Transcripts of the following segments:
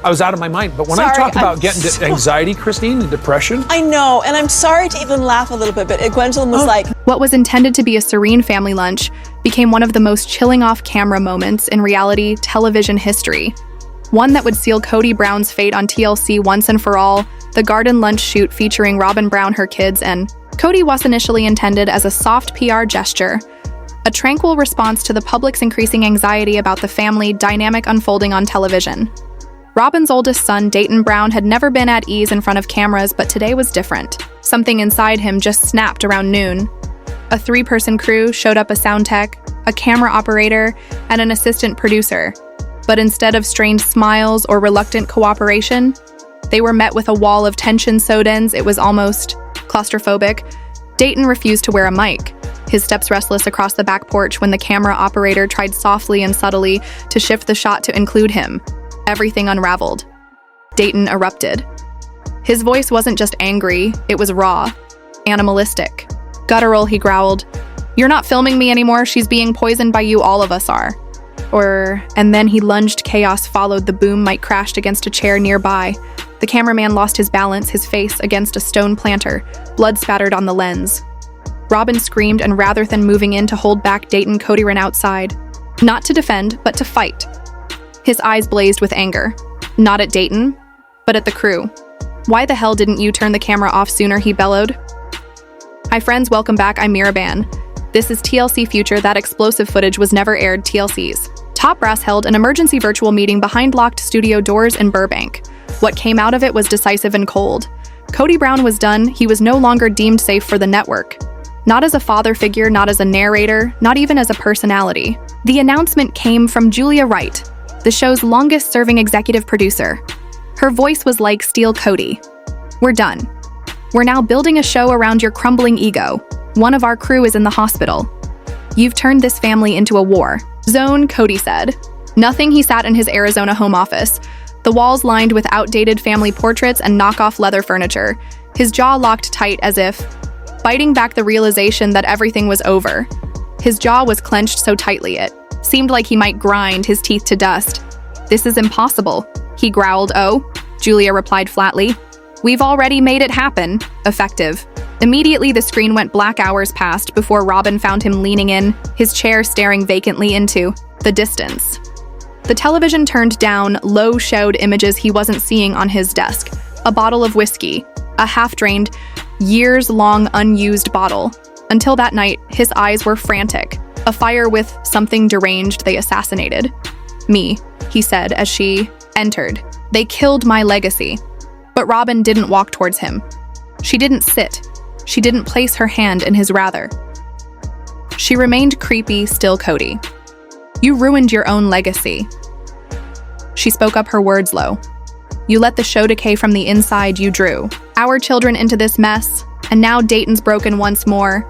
I was out of my mind. But when I talk about getting to anxiety, Christine, and depression. I know, and I'm sorry to even laugh a little bit, but Gwendolyn was like... What was intended to be a serene family lunch became one of the most chilling off-camera moments in reality television history. One that would seal Cody Brown's fate on TLC once and for all, the garden lunch shoot featuring Robyn Brown, her kids, and Cody was initially intended as a soft PR gesture, a tranquil response to the public's increasing anxiety about the family dynamic unfolding on television. Robyn's oldest son, Dayton Brown, had never been at ease in front of cameras, but today was different. Something inside him just snapped around noon. A 3-person crew showed up: a sound tech, a camera operator, and an assistant producer. But instead of strained smiles or reluctant cooperation, they were met with a wall of tension sewed ends. It was almost claustrophobic. Dayton refused to wear a mic, his steps restless across the back porch when the camera operator tried softly and subtly to shift the shot to include him. Everything unraveled. Dayton erupted. His voice wasn't just angry, it was raw, animalistic. Guttural, he growled, "You're not filming me anymore, she's being poisoned by you, all of us are." And then he lunged. Chaos followed. The boom mic crashed against a chair nearby. The cameraman lost his balance, his face against a stone planter. Blood spattered on the lens. Robyn screamed, and rather than moving in to hold back Dayton, Cody ran outside. Not to defend, but to fight. His eyes blazed with anger. Not at Dayton, but at the crew. "Why the hell didn't you turn the camera off sooner?" he bellowed. "Hi friends, welcome back. I'm Meri Brown. This is TLC Future. That explosive footage was never aired." TLC's top brass held an emergency virtual meeting behind locked studio doors in Burbank. What came out of it was decisive and cold. Cody Brown was done. He was no longer deemed safe for the network. Not as a father figure, not as a narrator, not even as a personality. The announcement came from Julia Wright, the show's longest-serving executive producer. Her voice was like steel. "Cody, we're done. We're now building a show around your crumbling ego. One of our crew is in the hospital. You've turned this family into a war zone," Cody said. Nothing. He sat in his Arizona home office, the walls lined with outdated family portraits and knockoff leather furniture, his jaw locked tight as if biting back the realization that everything was over. His jaw was clenched so tightly it seemed like he might grind his teeth to dust. "This is impossible," he growled. "Oh," Julia replied flatly. "We've already made it happen." Effective. Immediately, the screen went black. Hours passed before Robyn found him leaning in, his chair staring vacantly into the distance. The television turned down low showed images he wasn't seeing on his desk. A bottle of whiskey, a half-drained, years-long unused bottle. Until that night, his eyes were frantic. A fire with something deranged they assassinated. "Me," he said as she entered. "They killed my legacy." But Robyn didn't walk towards him. She didn't sit. She didn't place her hand in his rather. She remained creepy, still. "Cody, you ruined your own legacy." She spoke up, her words low. "You let the show decay from the inside. You drew our children into this mess, and now Dayton's broken once more.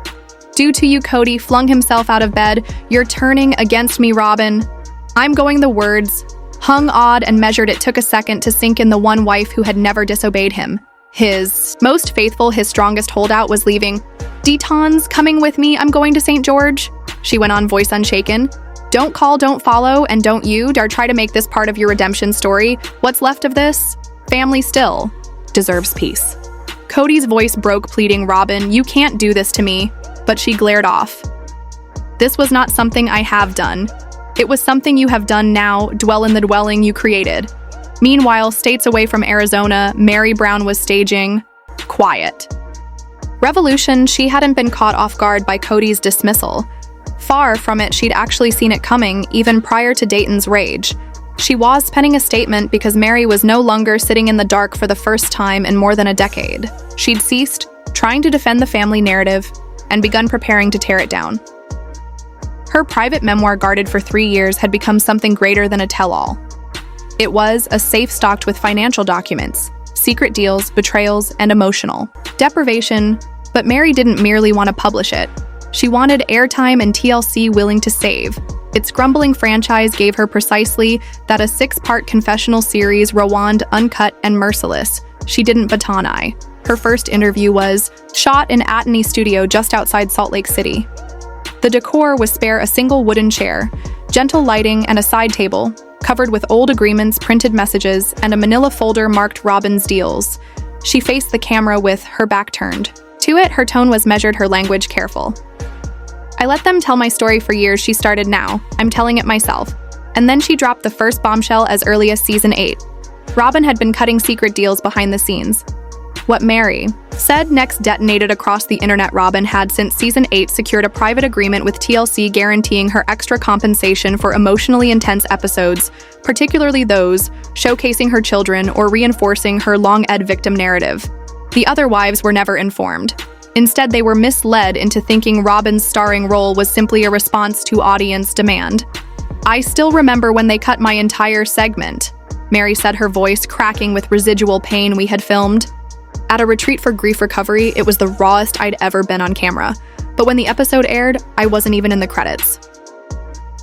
Due to you, Cody flung himself out of bed. You're turning against me, Robyn." I'm going. The words hung odd and measured. It took a second to sink in. The one wife who had never disobeyed him. His most faithful, his strongest holdout, was leaving. "Deton's coming with me. I'm going to St. George," she went on, voice unshaken. "Don't call, don't follow, and don't you dare try to make this part of your redemption story. What's left of this family still deserves peace." Cody's voice broke, pleading. "Robyn, you can't do this to me." But she glared off. "This was not something I have done. It was something you have done now. Dwell in the dwelling you created." Meanwhile, states away from Arizona, Meri Brown was staging quiet revolution. She hadn't been caught off guard by Cody's dismissal. Far from it, she'd actually seen it coming, even prior to Dayton's rage. She was penning a statement because Meri was no longer sitting in the dark for the first time in more than a decade. She'd ceased trying to defend the family narrative and begun preparing to tear it down. Her private memoir, guarded for 3 years, had become something greater than a tell-all. It was a safe stocked with financial documents, secret deals, betrayals, and emotional deprivation, but Meri didn't merely want to publish it. She wanted airtime, and TLC willing to save. Its grumbling franchise gave her precisely that: a 6-part confessional series, Rwand, uncut and merciless. She didn't baton eye. Her first interview was shot in Atney Studio just outside Salt Lake City. The decor was spare: a single wooden chair, gentle lighting, and a side table, covered with old agreements, printed messages, and a manila folder marked Robyn's deals. She faced the camera with her back turned. To it, her tone was measured, her language careful. "I let them tell my story for years. She started now. I'm telling it myself." And then she dropped the first bombshell as early as season 8. Robyn had been cutting secret deals behind the scenes. What Meri said next detonated across the internet. Robyn had since season 8 secured a private agreement with TLC guaranteeing her extra compensation for emotionally intense episodes, particularly those showcasing her children or reinforcing her long-ed victim narrative. The other wives were never informed. Instead, they were misled into thinking Robyn's starring role was simply a response to audience demand. "I still remember when they cut my entire segment," Meri said, her voice cracking with residual pain we had filmed. At a retreat for grief recovery, it was the rawest I'd ever been on camera. But when the episode aired, I wasn't even in the credits.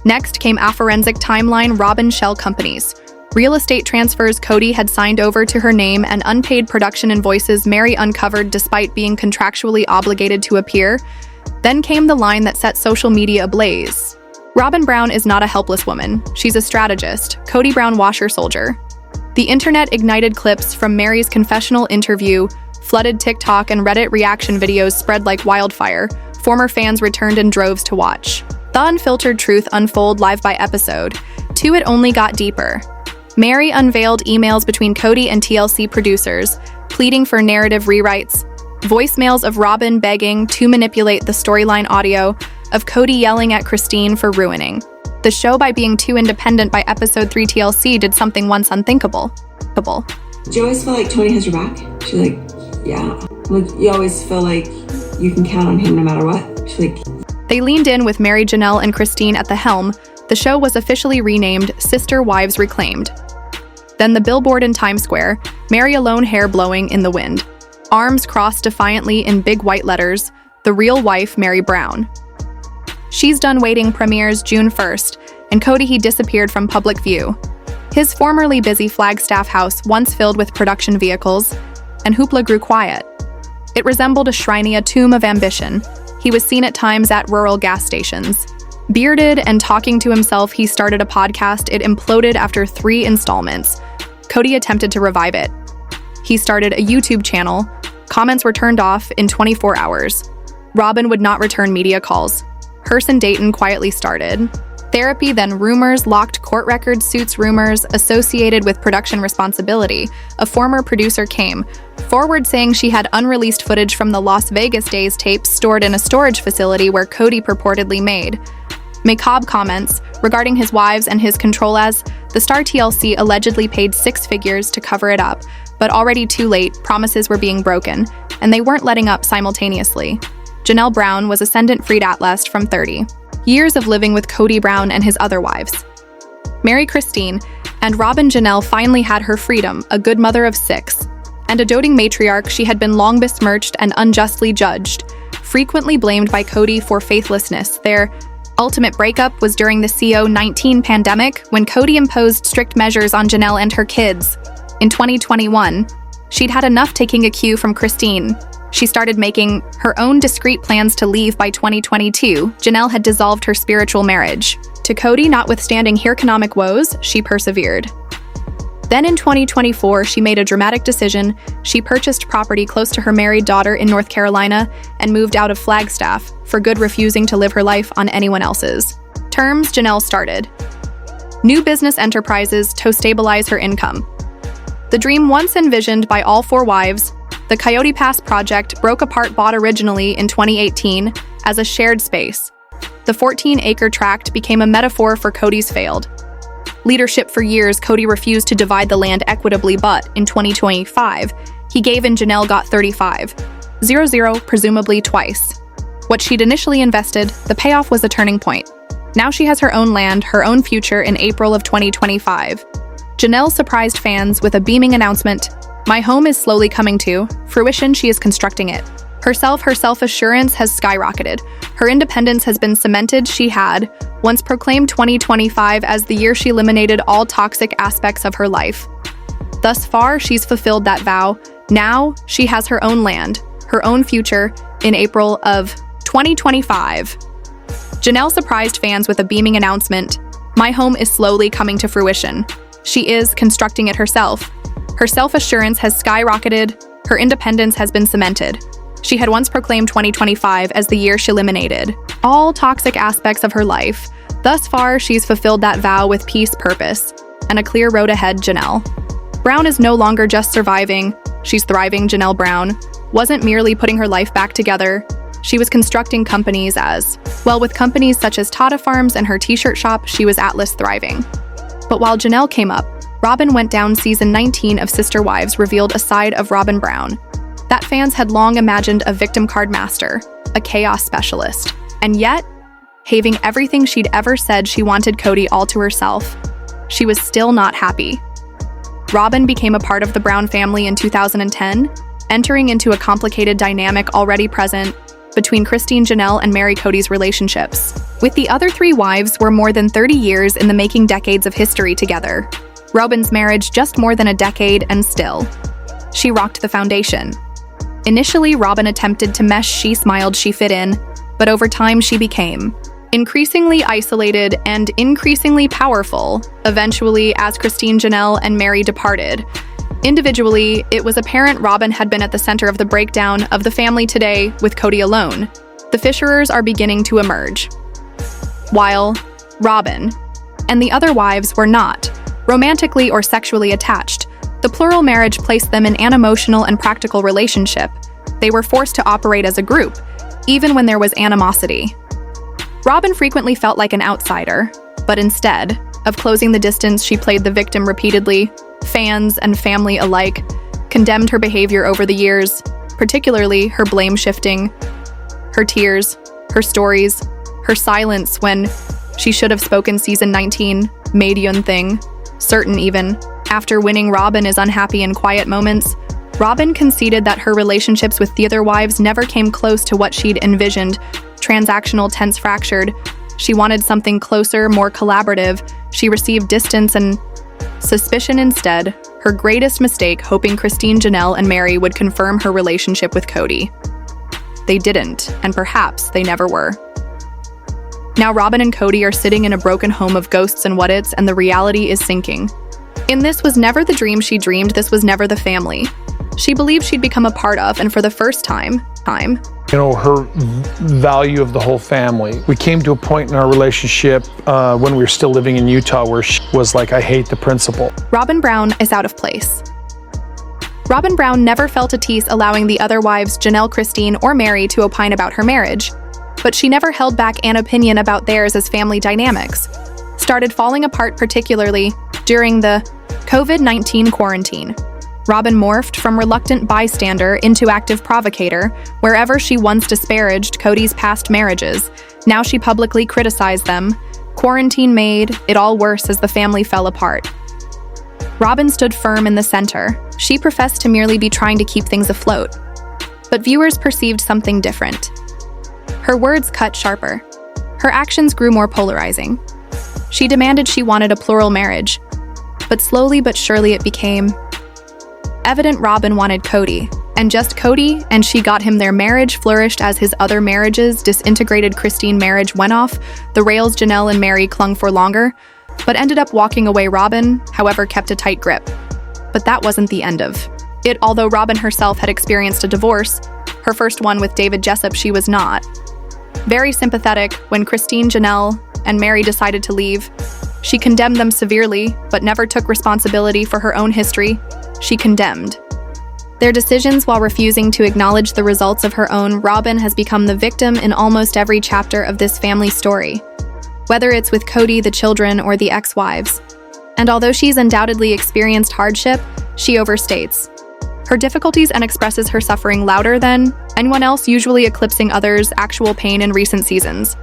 Next came a forensic timeline. Robyn shell companies, real estate transfers Kody had signed over to her name, and unpaid production invoices Meri uncovered despite being contractually obligated to appear. Then came the line that set social media ablaze. Robyn Brown is not a helpless woman. She's a strategist, Cody Brown washer soldier. The internet ignited clips from Meri's confessional interview, flooded TikTok and Reddit reaction videos spread like wildfire. Former fans returned in droves to watch the unfiltered truth unfold live by episode. To it only got deeper. Meri unveiled emails between Kody and TLC producers, pleading for narrative rewrites, voicemails of Robyn begging to manipulate the storyline, audio of Kody yelling at Christine for ruining the show by being too independent. By episode 3, TLC did something once unthinkable. Do you always feel like Tony has your back? She's like, yeah. Like, you always feel like you can count on him no matter what? She's like... They leaned in with Meri, Janelle, and Christine at the helm. The show was officially renamed Sister Wives Reclaimed. Then the billboard in Times Square, Meri alone, hair blowing in the wind. Arms crossed defiantly in big white letters, "The Real Wife, Meri Brown." She's Done Waiting premieres June 1st, and Kody, he disappeared from public view. His formerly busy Flagstaff house, once filled with production vehicles, and hoopla, grew quiet. It resembled a shrine, a tomb of ambition. He was seen at times at rural gas stations. Bearded and talking to himself, he started a podcast. It imploded after 3 installments. Kody attempted to revive it. He started a YouTube channel. Comments were turned off in 24 hours. Robyn would not return media calls. Hearst and Dayton quietly started. Therapy, then rumors, locked court records, suits, rumors associated with production responsibility. A former producer came forward saying she had unreleased footage from the Las Vegas Days tapes stored in a storage facility where Kody purportedly made macabre comments regarding his wives and his control as the star. TLC allegedly paid 6 figures to cover it up, but already too late, promises were being broken, and they weren't letting up simultaneously. Janelle Brown was ascendant, freed at last from 30 years of living with Cody Brown and his other wives. Meri Christine and Robyn Janelle finally had her freedom, a good mother of 6. And a doting matriarch, she had been long besmirched and unjustly judged, frequently blamed by Kody for faithlessness. Their ultimate breakup was during the CO-19 pandemic, when Kody imposed strict measures on Janelle and her kids. In 2021, she'd had enough, taking a cue from Christine. She started making her own discreet plans to leave. By 2022, Janelle had dissolved her spiritual marriage to Kody. Notwithstanding her economic woes, she persevered. Then in 2024, she made a dramatic decision. She purchased property close to her married daughter in North Carolina and moved out of Flagstaff, for good, refusing to live her life on anyone else's terms. Janelle started new business enterprises to stabilize her income. The dream once envisioned by all 4 wives, the Coyote Pass project, broke apart. Bought originally in 2018 as a shared space, the 14-acre tract became a metaphor for Kody's failed leadership. For years, Kody refused to divide the land equitably, but in 2025, he gave and Janelle got 35,000, presumably twice what she'd initially invested. The payoff was a turning point. Now she has her own land, her own future. In April of 2025, Janelle surprised fans with a beaming announcement. My home is slowly coming to fruition. She is constructing it herself. Her self-assurance has skyrocketed. Her independence has been cemented. She had once proclaimed 2025 as the year she eliminated all toxic aspects of her life. Thus far, she's fulfilled that vow. Now she has her own land, her own future. In April of 2025, Janelle surprised fans with a beaming announcement. My home is slowly coming to fruition. She is constructing it herself. Her self-assurance has skyrocketed. Her independence has been cemented. She had once proclaimed 2025 as the year she eliminated all toxic aspects of her life. Thus far, she's fulfilled that vow with peace, purpose, and a clear road ahead. Janelle Brown is no longer just surviving, she's thriving. Janelle Brown wasn't merely putting her life back together, she was constructing companies as well. With companies such as Tata Farms and her t-shirt shop, she was Atlas thriving. But while Janelle came up, Robyn went down. Season 19 of Sister Wives revealed a side of Robyn Brown that fans had long imagined: a victim card master, a chaos specialist. And yet, having everything she'd ever said she wanted Kody all to herself, she was still not happy. Robyn became a part of the Brown family in 2010, entering into a complicated dynamic already present between Christine, Janelle, and Meri, Kody's relationships. With the other three wives were more than 30 years in the making, decades of history together. Robyn's marriage just more than a decade, and still, she rocked the foundation. Initially, Robyn attempted to mesh, she smiled, she fit in, but over time she became increasingly isolated and increasingly powerful. Eventually, as Christine, Janelle, and Meri departed, individually, it was apparent Robyn had been at the center of the breakdown of the family. Today, with Kody alone, the fissurers are beginning to emerge. While Robyn and the other wives were not romantically or sexually attached, the plural marriage placed them in an emotional and practical relationship. They were forced to operate as a group, even when there was animosity. Robyn frequently felt like an outsider, but instead of closing the distance, she played the victim repeatedly. Fans and family alike condemned her behavior over the years, particularly her blame shifting, her tears, her stories, her silence when she should have spoken. Season 19 made one thing certain: even after winning, Robyn is unhappy in quiet moments. Robyn conceded that her relationships with the other wives never came close to what she'd envisioned. Transactional, tense, fractured. She wanted something closer, more collaborative. She received distance and suspicion instead. Her greatest mistake, hoping Christine, Janelle, and Meri would confirm her relationship with Kody. They didn't, and perhaps they never were. Now Robyn and Kody are sitting in a broken home of ghosts and what-ifs, and the reality is sinking. And this was never the dream she dreamed. This was never the family she believed she'd become a part of, and for the first time, her value of the whole family. We came to a point in our relationship when we were still living in Utah where she was like, I hate the principal. Robyn Brown is out of place. Robyn Brown never felt at ease allowing the other wives, Janelle, Christine, or Meri, to opine about her marriage, but she never held back an opinion about theirs as family dynamics started falling apart, particularly during the COVID-19 quarantine. Robyn morphed from reluctant bystander into active provocator. Wherever she once disparaged Kody's past marriages, now she publicly criticized them. Quarantine made it all worse as the family fell apart. Robyn stood firm in the center. She professed to merely be trying to keep things afloat. But viewers perceived something different. Her words cut sharper. Her actions grew more polarizing. She demanded she wanted a plural marriage. But slowly but surely it became evident Robyn wanted Kody, and just Kody, and she got him. Their marriage flourished as his other marriages disintegrated. Christine marriage went off the rails. Janelle and Meri clung for longer, but ended up walking away. Robyn, however, kept a tight grip. But that wasn't the end of it. Although Robyn herself had experienced a divorce, her first one with David Jessup, she was not very sympathetic when Christine, Janelle, and Meri decided to leave. She condemned them severely, but never took responsibility for her own history. She condemned their decisions while refusing to acknowledge the results of her own. Robyn has become the victim in almost every chapter of this family story, whether it's with Kody, the children, or the ex-wives. And although she's undoubtedly experienced hardship, she overstates her difficulties and expresses her suffering louder than anyone else, usually eclipsing others' actual pain in recent seasons.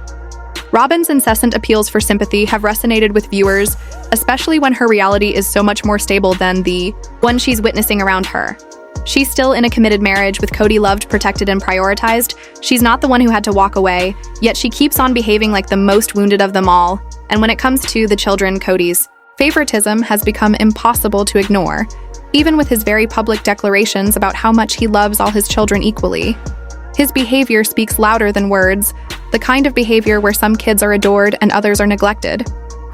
Robyn's incessant appeals for sympathy have resonated with viewers, especially when her reality is so much more stable than the one she's witnessing around her. She's still in a committed marriage with Kody, loved, protected, and prioritized. She's not the one who had to walk away, yet she keeps on behaving like the most wounded of them all. And when it comes to the children, Kody's favoritism has become impossible to ignore, even with his very public declarations about how much he loves all his children equally. His behavior speaks louder than words, the kind of behavior where some kids are adored and others are neglected.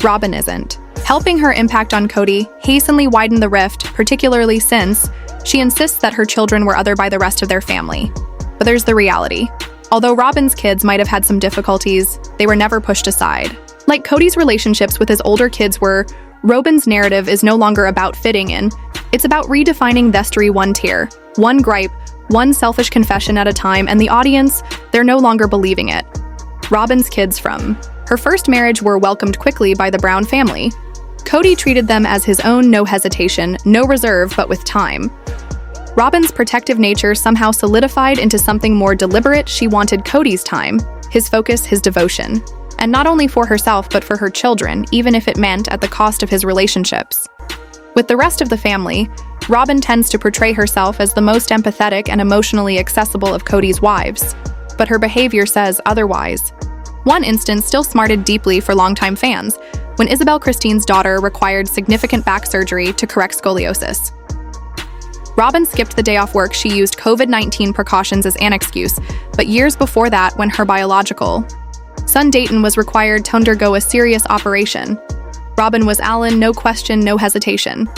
Robyn isn't. Helping her impact on Kody hastily widened the rift, particularly since she insists that her children were othered by the rest of their family. But there's the reality. Although Robyn's kids might have had some difficulties, they were never pushed aside. Like Kody's relationships with his older kids were, Robyn's narrative is no longer about fitting in. It's about redefining thestory one tier, one gripe, one selfish confession at a time, and the audience, they're no longer believing it. Robyn's kids from her first marriage were welcomed quickly by the Brown family. Kody treated them as his own, no hesitation, no reserve, but with time. Robyn's protective nature somehow solidified into something more deliberate. She wanted Kody's time, his focus, his devotion. And not only for herself, but for her children, even if it meant at the cost of his relationships. With the rest of the family, Robyn tends to portray herself as the most empathetic and emotionally accessible of Kody's wives. But her behavior says otherwise. One instance still smarted deeply for longtime fans, when Isabel Christine's daughter required significant back surgery to correct scoliosis. Robyn skipped the day off work. She used COVID-19 precautions as an excuse, but years before that, when her biological son Dayton was required to undergo a serious operation, Robyn was Alan, no question, no hesitation.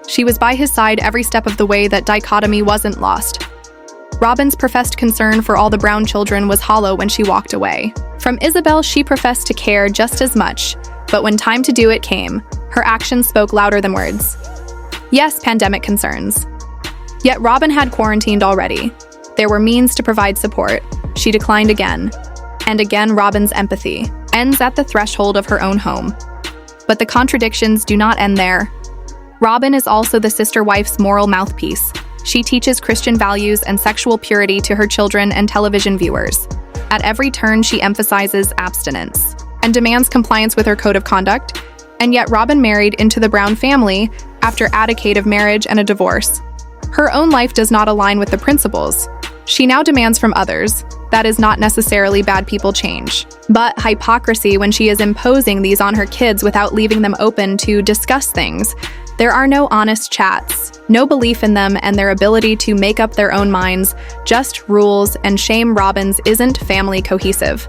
She was by his side every step of the way. That dichotomy wasn't lost. Robyn's professed concern for all the Brown children was hollow when she walked away. From Isabel, she professed to care just as much, but when time to do it came, her actions spoke louder than words. Yes, pandemic concerns. Yet Robyn had quarantined already. There were means to provide support. She declined again. And again, Robyn's empathy ends at the threshold of her own home. But the contradictions do not end there. Robyn is also the sister wife's moral mouthpiece. She teaches Christian values and sexual purity to her children and television viewers. At every turn, she emphasizes abstinence and demands compliance with her code of conduct. And yet Robyn married into the Brown family after a decade of marriage and a divorce. Her own life does not align with the principles she now demands from others. That is not necessarily bad people change, but hypocrisy when she is imposing these on her kids without leaving them open to discuss things. There are no honest chats, no belief in them and their ability to make up their own minds, just rules and shame. Robyn's isn't family cohesive.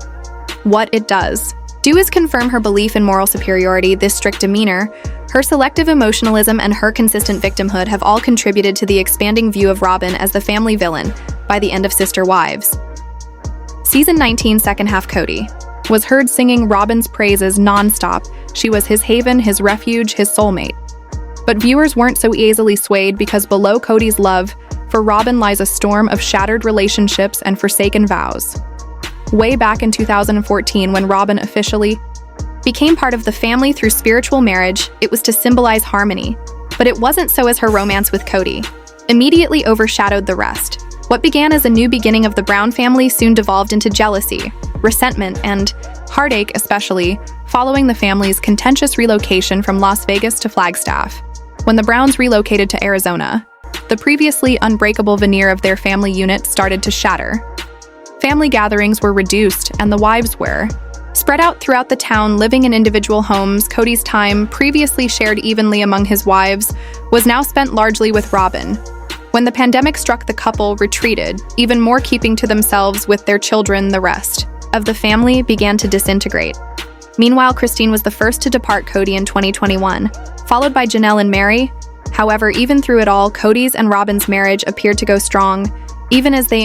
What it does do is confirm her belief in moral superiority. This strict demeanor, her selective emotionalism, and her consistent victimhood have all contributed to the expanding view of Robyn as the family villain by the end of Sister Wives. Season 19, second half. Kody was heard singing Robyn's praises nonstop. She was his haven, his refuge, his soulmate. But viewers weren't so easily swayed, because below Kody's love for Robyn lies a storm of shattered relationships and forsaken vows. Way back in 2014, when Robyn officially became part of the family through spiritual marriage, it was to symbolize harmony. But it wasn't so, as her romance with Kody immediately overshadowed the rest. What began as a new beginning of the Brown family soon devolved into jealousy, resentment, and heartache, especially following the family's contentious relocation from Las Vegas to Flagstaff. When the Browns relocated to Arizona, the previously unbreakable veneer of their family unit started to shatter. Family gatherings were reduced, and the wives were spread out throughout the town, living in individual homes. Kody's time, previously shared evenly among his wives, was now spent largely with Robyn. When the pandemic struck, the couple retreated, even more keeping to themselves with their children. The rest of the family began to disintegrate. Meanwhile, Christine was the first to depart Kody in 2021, followed by Janelle and Meri. However, even through it all, Kody's and Robyn's marriage appeared to go strong, even as they